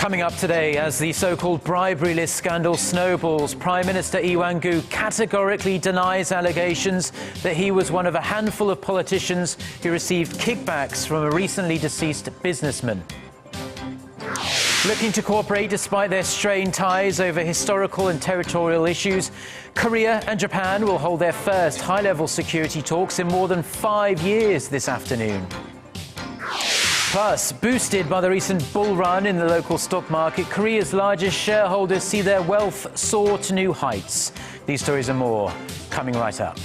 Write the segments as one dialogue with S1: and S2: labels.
S1: Coming up today, as the so-called bribery list scandal snowballs, Prime Minister Lee Wan-koo categorically denies allegations that he was one of a handful of politicians who received kickbacks from a recently deceased businessman. Looking to cooperate despite their strained ties over historical and territorial issues, Korea and Japan will hold their first high-level security talks in more than 5 years this afternoon. Plus, boosted by the recent bull run in the local stock market, Korea's largest shareholders see their wealth soar to new heights. These stories and more coming right up.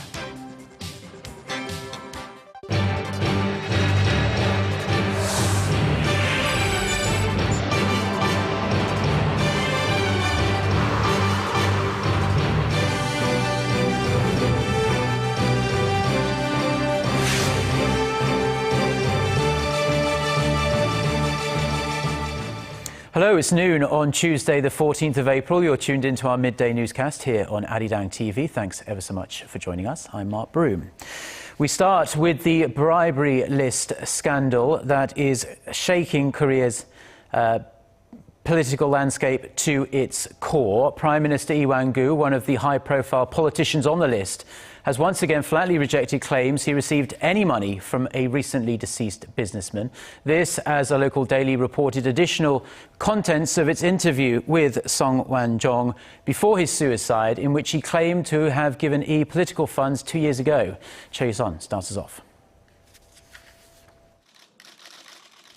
S1: Hello, it's noon on Tuesday, the 14th of April. You're tuned into our midday newscast here on Arirang TV. Thanks ever so much for joining us. I'm Mark Broome. We start with the bribery list scandal that is shaking Korea's political landscape to its core. Prime Minister Lee Wan-koo, one of the high-profile politicians on the list, has once again flatly rejected claims he received any money from a recently deceased businessman. This, as a local daily reported additional contents of its interview with Song Wan-jong before his suicide, in which he claimed to have given Lee political funds 2 years ago. Choi Yu-sun starts us off.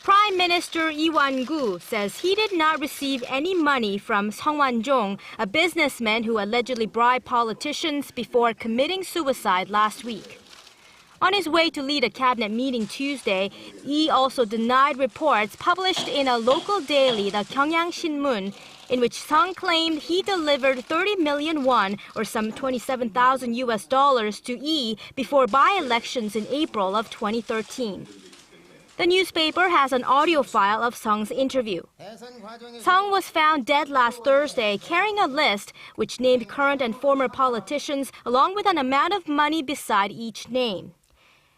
S2: Prime Minister Lee Wan-koo says he did not receive any money from Song Wan-jong, a businessman who allegedly bribed politicians before committing suicide last week. On his way to lead a cabinet meeting Tuesday, Lee also denied reports published in a local daily, the Gyeongyang Shinmun, in which Song claimed he delivered 30 million won, or some $27,000 to Lee before by-elections in April of 2013. The newspaper has an audio file of Song's interview. Song was found dead last Thursday carrying a list which named current and former politicians along with an amount of money beside each name.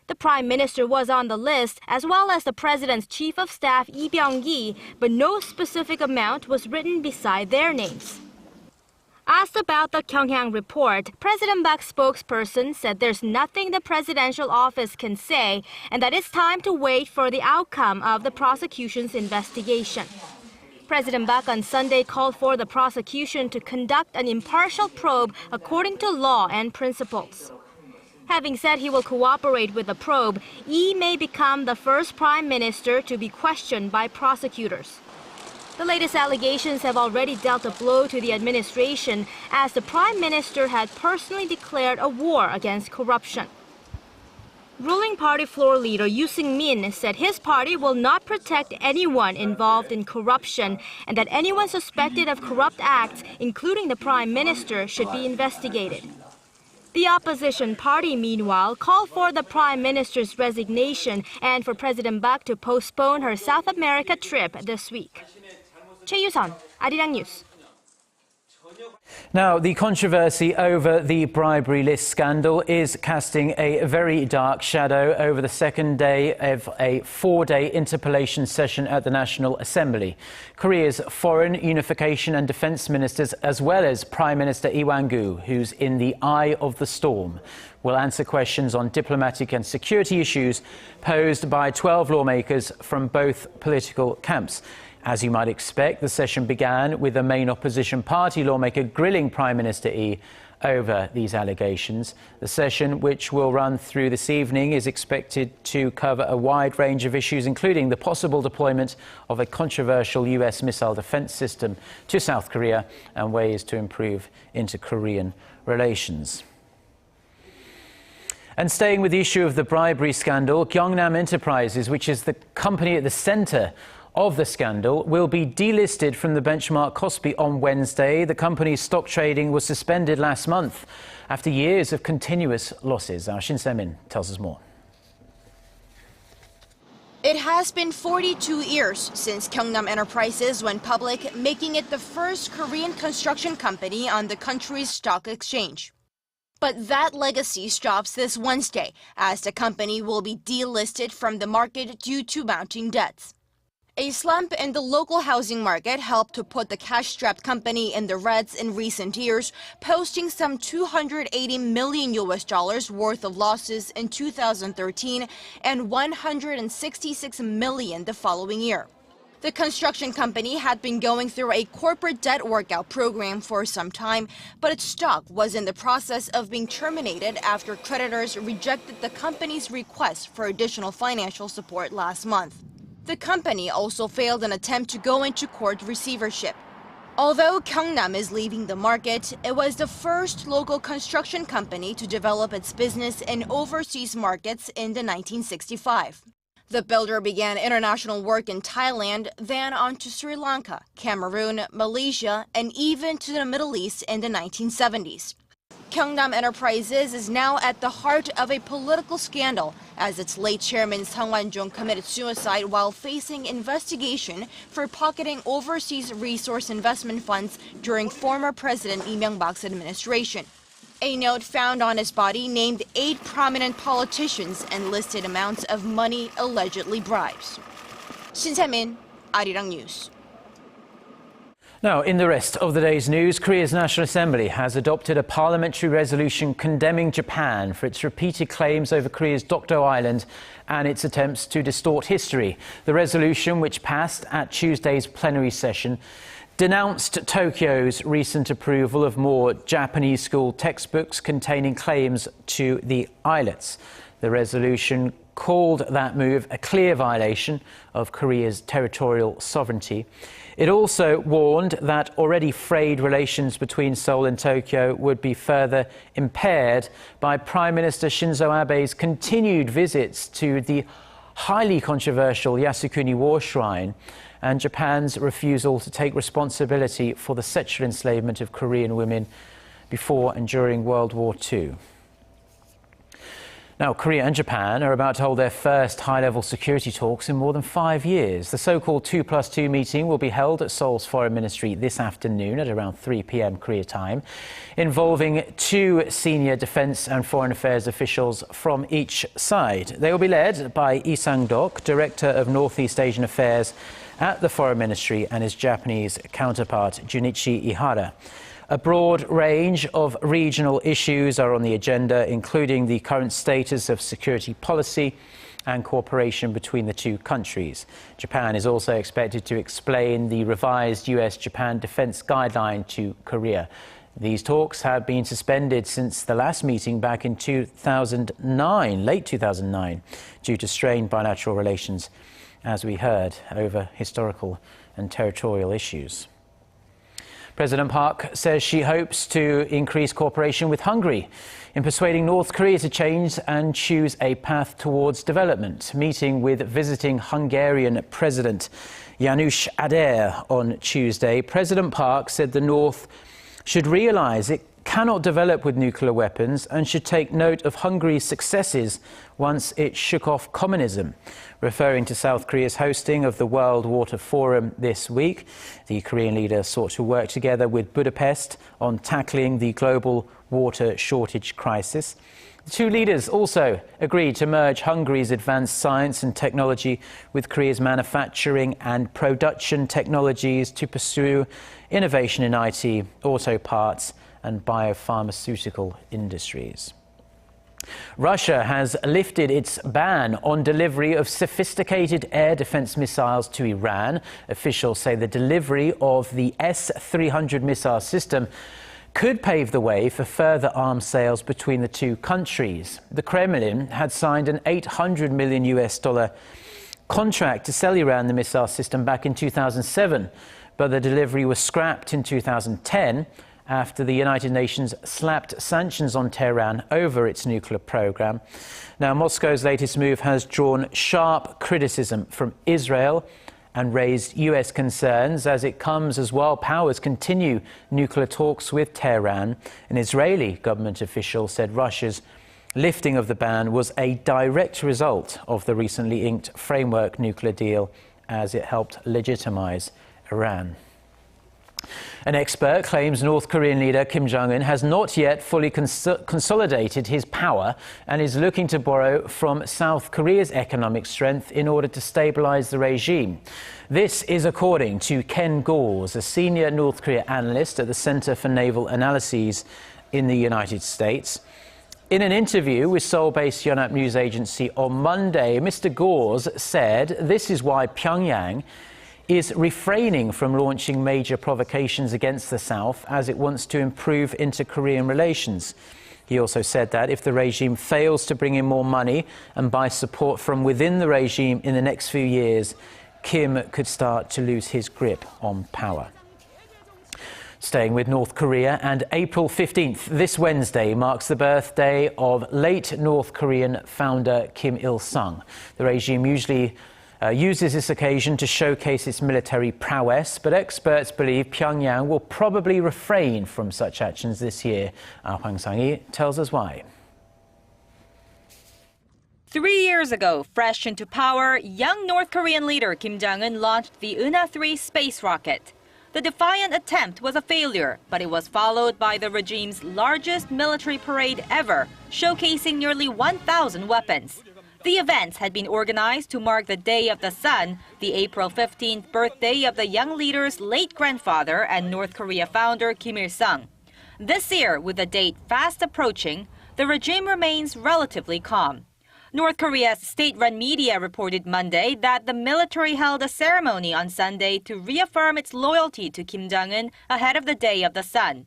S2: The Prime Minister was on the list, as well as the President's Chief of Staff Lee Byung-gi, but no specific amount was written beside their names. Asked about the Gyeongyang report, President Bak's spokesperson said there's nothing the presidential office can say and that it's time to wait for the outcome of the prosecution's investigation. President Bak on Sunday called for the prosecution to conduct an impartial probe according to law and principles. Having said he will cooperate with the probe, Lee may become the first prime minister to be questioned by prosecutors. The latest allegations have already dealt a blow to the administration, as the prime minister had personally declared a war against corruption. Ruling party floor leader Yoo Seung-min said his party will not protect anyone involved in corruption and that anyone suspected of corrupt acts, including the prime minister, should be investigated. The opposition party, meanwhile, called for the prime minister's resignation and for President Bak to postpone her South America trip this week. Choi Yu-sun, Arirang News.
S1: Now, the controversy over the bribery list scandal is casting a very dark shadow over the second day of a 4-day interpellation session at the National Assembly. Korea's foreign, unification and defense ministers, as well as Prime Minister Lee Wan-koo, who's in the eye of the storm, will answer questions on diplomatic and security issues posed by 12 lawmakers from both political camps. As you might expect, the session began with the main opposition party lawmaker grilling Prime Minister Lee over these allegations. The session, which will run through this evening, is expected to cover a wide range of issues, including the possible deployment of a controversial US missile defense system to South Korea and ways to improve inter-Korean relations. And staying with the issue of the bribery scandal, Gyeongnam Enterprises, which is the company at the center of the scandal, will be delisted from the benchmark Kospi on Wednesday. The company's stock trading was suspended last month after years of continuous losses. Our Shin Se-min tells us more.
S3: It has been 42 years since Gyeongnam Enterprises went public, making it the first Korean construction company on the country's stock exchange. But that legacy stops this Wednesday, as the company will be delisted from the market due to mounting debts. A slump in the local housing market helped to put the cash-strapped company in the reds in recent years, posting some $280 million worth of losses in 2013 and $166 million the following year. The construction company had been going through a corporate debt workout program for some time, but its stock was in the process of being terminated after creditors rejected the company's request for additional financial support last month. The company also failed an attempt to go into court receivership. Although Gyeongnam is leaving the market, it was the first local construction company to develop its business in overseas markets in the 1965. The builder began international work in Thailand, then on to Sri Lanka, Cameroon, Malaysia, and even to the Middle East in the 1970s. Gyeongnam Enterprises is now at the heart of a political scandal as its late chairman Sang Wan-jong committed suicide while facing investigation for pocketing overseas resource investment funds during former President Lee Myung-bak's administration. A note found on his body named 8 prominent politicians and listed amounts of money allegedly bribes. Shin Se-min, Arirang News.
S1: Now, in the rest of the day's news, Korea's National Assembly has adopted a parliamentary resolution condemning Japan for its repeated claims over Korea's Dokdo Island and its attempts to distort history. The resolution, which passed at Tuesday's plenary session, denounced Tokyo's recent approval of more Japanese school textbooks containing claims to the islets. The resolution called that move a clear violation of Korea's territorial sovereignty. It also warned that already frayed relations between Seoul and Tokyo would be further impaired by Prime Minister Shinzo Abe's continued visits to the highly controversial Yasukuni War Shrine and Japan's refusal to take responsibility for the sexual enslavement of Korean women before and during World War II. Now, Korea and Japan are about to hold their first high-level security talks in more than 5 years. The so-called 2+2 meeting will be held at Seoul's Foreign Ministry this afternoon at around 3 p.m. Korea time, involving 2 senior defense and foreign affairs officials from each side. They will be led by Lee Sang-dok, Director of Northeast Asian Affairs at the Foreign Ministry, and his Japanese counterpart, Junichi Ihara. A broad range of regional issues are on the agenda, including the current status of security policy and cooperation between the two countries. Japan is also expected to explain the revised US-Japan defense guideline to Korea. These talks have been suspended since the last meeting back in 2009, late 2009, due to strained bilateral relations, as we heard, over historical and territorial issues. President Park says she hopes to increase cooperation with Hungary in persuading North Korea to change and choose a path towards development. Meeting with visiting Hungarian President János Áder on Tuesday, President Park said the North should realize it cannot develop with nuclear weapons and should take note of Hungary's successes once it shook off communism. Referring to South Korea's hosting of the World Water Forum this week, the Korean leader sought to work together with Budapest on tackling the global water shortage crisis. The two leaders also agreed to merge Hungary's advanced science and technology with Korea's manufacturing and production technologies to pursue innovation in IT, auto parts, and biopharmaceutical industries. Russia has lifted its ban on delivery of sophisticated air defense missiles to Iran. Officials say the delivery of the S-300 missile system could pave the way for further arms sales between the two countries. The Kremlin had signed an $800 million contract to sell Iran the missile system back in 2007, but the delivery was scrapped in 2010 after the United Nations slapped sanctions on Tehran over its nuclear program. Now, Moscow's latest move has drawn sharp criticism from Israel and raised US concerns as it comes as world powers continue nuclear talks with Tehran. An Israeli government official said Russia's lifting of the ban was a direct result of the recently inked framework nuclear deal as it helped legitimize Iran. An expert claims North Korean leader Kim Jong-un has not yet fully consolidated his power and is looking to borrow from South Korea's economic strength in order to stabilize the regime. This is according to Ken Gores, a senior North Korea analyst at the Center for Naval Analyses in the United States. In an interview with Seoul-based Yonhap news agency on Monday, Mr. Gores said this is why Pyongyang is refraining from launching major provocations against the South as it wants to improve inter-Korean relations. He also said that if the regime fails to bring in more money and buy support from within the regime in the next few years, Kim could start to lose his grip on power. Staying with North Korea, and April 15th, this Wednesday, marks the birthday of late North Korean founder Kim Il-sung. The regime usually uses this occasion to showcase its military prowess, but experts believe Pyongyang will probably refrain from such actions this year. Hwang Sang-hee tells us why.
S4: 3 years ago, fresh into power, young North Korean leader Kim Jong-un launched the Una-3 space rocket. The defiant attempt was a failure, but it was followed by the regime's largest military parade ever, showcasing nearly 1,000 weapons. The events had been organized to mark the Day of the Sun, the April 15th birthday of the young leader's late grandfather and North Korea founder Kim Il-sung. This year, with the date fast approaching, the regime remains relatively calm. North Korea's state-run media reported Monday that the military held a ceremony on Sunday to reaffirm its loyalty to Kim Jong-un ahead of the Day of the Sun.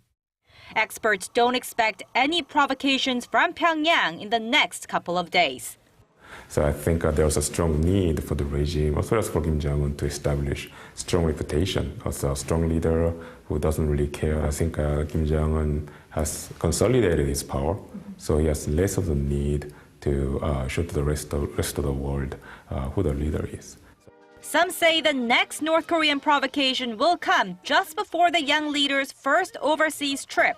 S4: Experts don't expect any provocations from Pyongyang in the next couple of days.
S5: So I think there's a strong need for the regime, as well as for Kim Jong-un, to establish strong reputation as a strong leader who doesn't really care. I think Kim Jong-un has consolidated his power, so he has less of the need to show to the rest of the world who the leader is.
S4: Some say the next North Korean provocation will come just before the young leader's first overseas trip.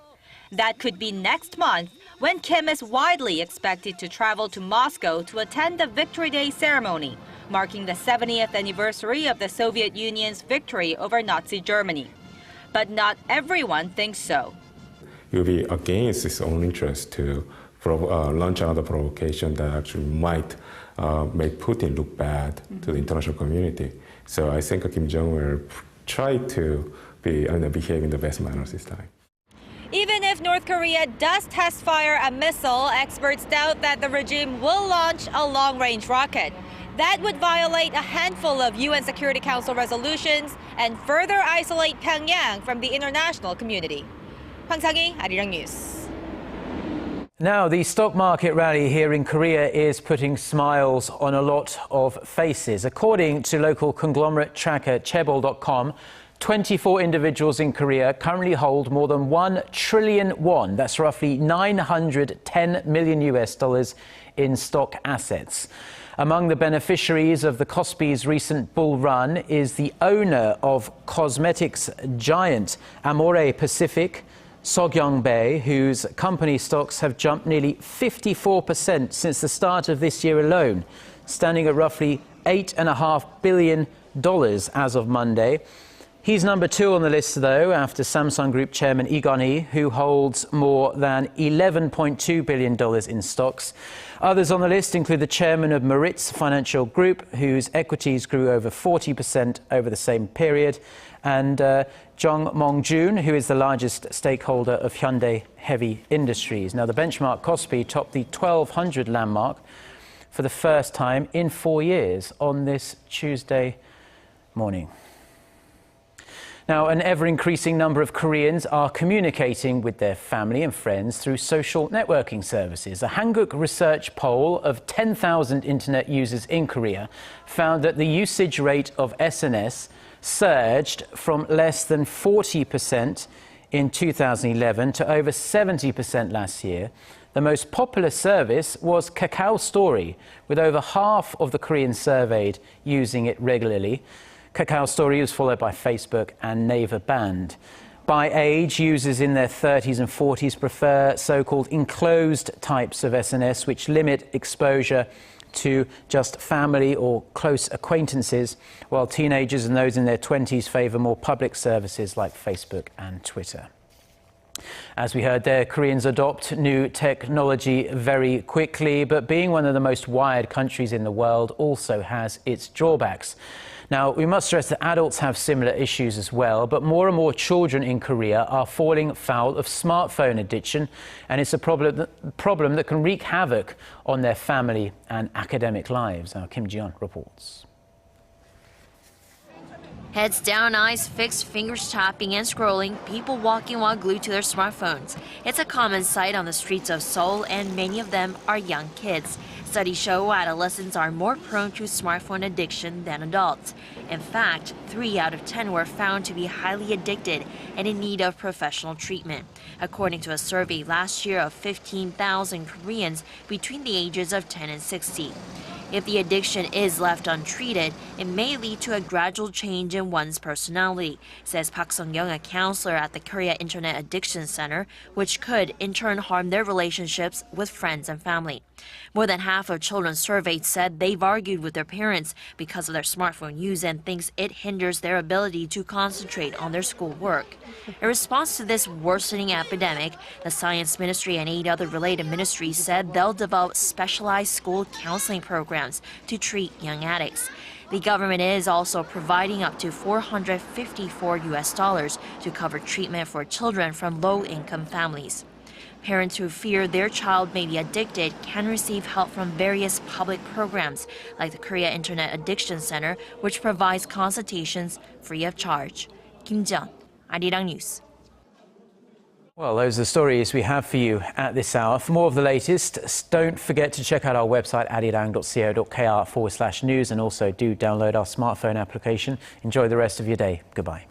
S4: That could be next month, when Kim is widely expected to travel to Moscow to attend the Victory Day ceremony, marking the 70th anniversary of the Soviet Union's victory over Nazi Germany. But not everyone thinks so.
S5: It will be against his own interest to launch another provocation that actually might make Putin look bad to the international community. So I think Kim Jong-un will try to behave in the best manners this time.
S4: Even if North Korea does test fire a missile, experts doubt that the regime will launch a long-range rocket. That would violate a handful of UN Security Council resolutions and further isolate Pyongyang from the international community. Hwang Sang-hee, Arirang News.
S1: Now, the stock market rally here in Korea is putting smiles on a lot of faces. According to local conglomerate tracker chaebol.com, 24 individuals in Korea currently hold more than 1 trillion won, that's roughly $910 million in stock assets. Among the beneficiaries of the Kospi's recent bull run is the owner of cosmetics giant Amore Pacific, Seogyeong-bae, whose company stocks have jumped nearly 54% since the start of this year alone, standing at roughly $8.5 billion as of Monday. He's number 2 on the list, though, after Samsung Group chairman Lee Wan-koo, who holds more than $11.2 billion in stocks. Others on the list include the chairman of Meritz Financial Group, whose equities grew over 40% over the same period, and Jung Mong-jun, who is the largest stakeholder of Hyundai Heavy Industries. Now, the benchmark Kospi topped the 1,200 landmark for the first time in 4 years on this Tuesday morning. Now, an ever-increasing number of Koreans are communicating with their family and friends through social networking services. A Hanguk research poll of 10,000 internet users in Korea found that the usage rate of SNS surged from less than 40% in 2011 to over 70% last year. The most popular service was Kakao Story, with over half of the Koreans surveyed using it regularly. Kakao Story was followed by Facebook and Naver Band. By age, users in their 30s and 40s prefer so-called enclosed types of SNS, which limit exposure to just family or close acquaintances, while teenagers and those in their 20s favour more public services like Facebook and Twitter. As we heard there, Koreans adopt new technology very quickly, but being one of the most wired countries in the world also has its drawbacks. Now, we must stress that adults have similar issues as well, but more and more children in Korea are falling foul of smartphone addiction, and it's a problem that can wreak havoc on their family and academic lives. Now, Kim Ji-yeon reports.
S6: Heads down, eyes fixed, fingers tapping and scrolling, people walking while glued to their smartphones. It's a common sight on the streets of Seoul, and many of them are young kids. Studies show adolescents are more prone to smartphone addiction than adults. In fact, 3 out of 10 were found to be highly addicted and in need of professional treatment, according to a survey last year of 15,000 Koreans between the ages of 10 and 60. If the addiction is left untreated, it may lead to a gradual change in one's personality, says Park Sung-young, a counselor at the Korea Internet Addiction Center, which could in turn harm their relationships with friends and family. More than half of children surveyed said they've argued with their parents because of their smartphone use and thinks it hinders their ability to concentrate on their schoolwork. In response to this worsening epidemic, the Science Ministry and 8 other related ministries said they'll develop specialized school counseling programs to treat young addicts. The government is also providing up to $454 to cover treatment for children from low-income families. Parents who fear their child may be addicted can receive help from various public programs, like the Korea Internet Addiction Center, which provides consultations free of charge. Kim Ji-yeon, Arirang News.
S1: Well, those are the stories we have for you at this hour. For more of the latest, don't forget to check out our website, arirang.co.kr/news, and also do download our smartphone application. Enjoy the rest of your day. Goodbye.